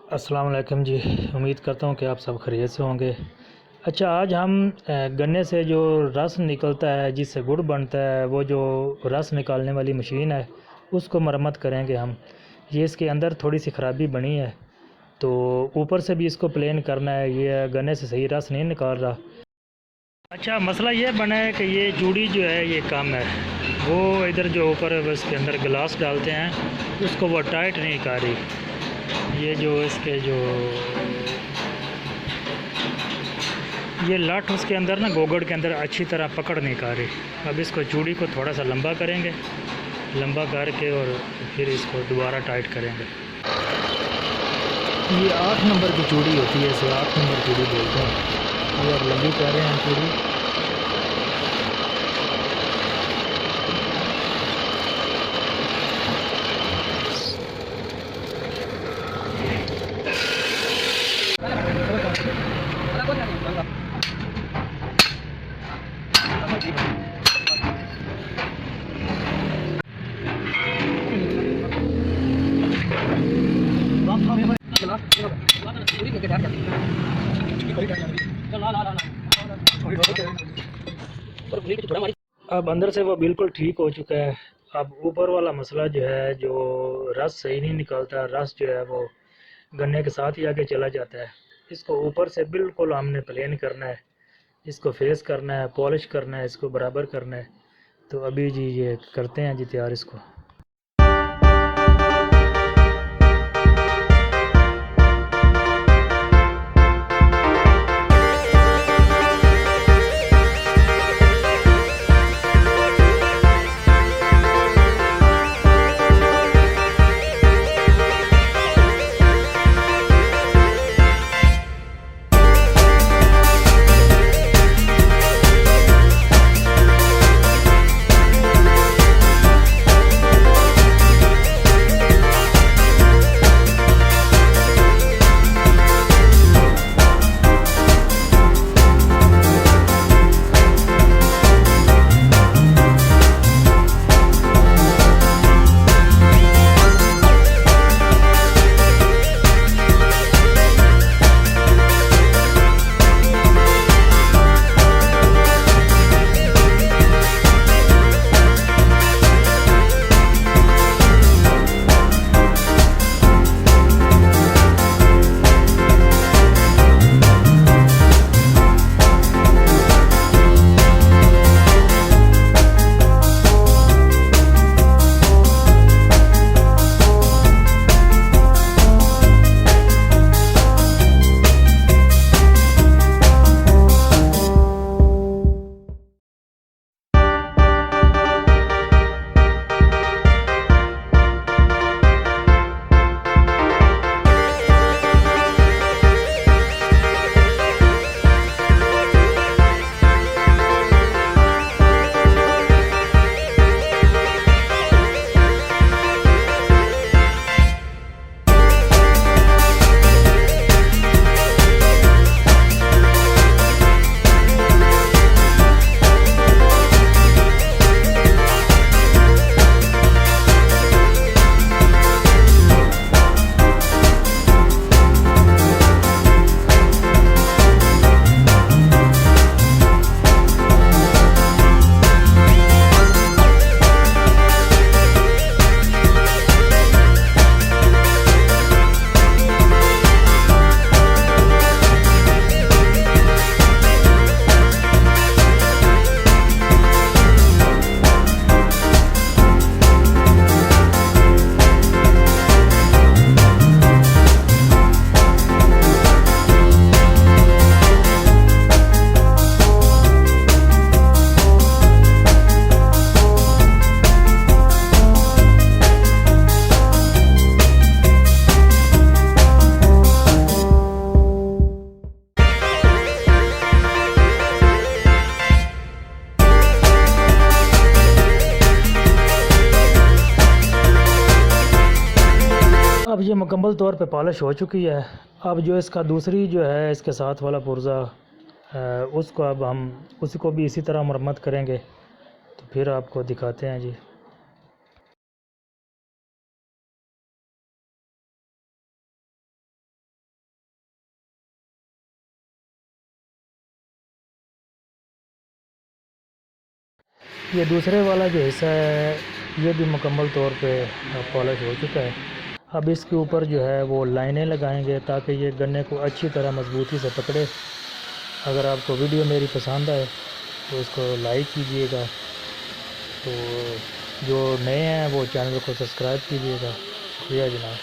अस्सलाम वालेकुम जी। उम्मीद करता हूँ कि आप सब खैरियत से होंगे। अच्छा, आज हम गन्ने से जो रस निकलता है, जिससे गुड़ बनता है, वो जो रस निकालने वाली मशीन है उसको मरम्मत करेंगे हम। ये इसके अंदर थोड़ी सी ख़राबी बनी है, तो ऊपर से भी इसको प्लेन करना है। ये गन्ने से सही रस नहीं निकाल रहा। अच्छा, मसला ये बना है कि ये चूड़ी जो है ये कम है। वो इधर जो ऊपर इसके अंदर गिलास डालते हैं उसको वो टाइट नहीं कर रही। ये जो इसके जो ये लठ उसके अंदर ना, गोगड़ के अंदर अच्छी तरह पकड़ नहीं कर रही। अब इसको चूड़ी को थोड़ा सा लंबा करेंगे, लंबा करके और फिर इसको दोबारा टाइट करेंगे। ये 8 नंबर की चूड़ी होती है, इसे 8 नंबर चूड़ी बोलते हैं। ये अब लंबी कर रहे हैं चूड़ी। अब अंदर से वो बिल्कुल ठीक हो चुका है। अब ऊपर वाला मसला जो है, जो रस सही नहीं निकलता, रस जो है वो गन्ने के साथ ही आगे चला जाता है। इसको ऊपर से बिल्कुल हमने प्लेन करना है, इसको फेस करना है, पॉलिश करना है, इसको बराबर करना है। तो अभी जी ये करते हैं जी तैयार इसको। अब ये मुकम्मल तौर पे पॉलिश हो चुकी है। अब जो इसका दूसरी जो है, इसके साथ वाला पुर्जा, उसको अब हम उसको भी इसी तरह मरम्मत करेंगे। तो फिर आपको दिखाते हैं जी। ये दूसरे वाला जो हिस्सा है ये भी मुकम्मल तौर पे पॉलिश हो चुका है। अब इसके ऊपर जो है वो लाइनें लगाएंगे ताकि ये गन्ने को अच्छी तरह मजबूती से पकड़े। अगर आपको वीडियो मेरी पसंद आए तो इसको लाइक कीजिएगा, तो जो नए हैं वो चैनल को सब्सक्राइब कीजिएगा। शुक्रिया जनाब।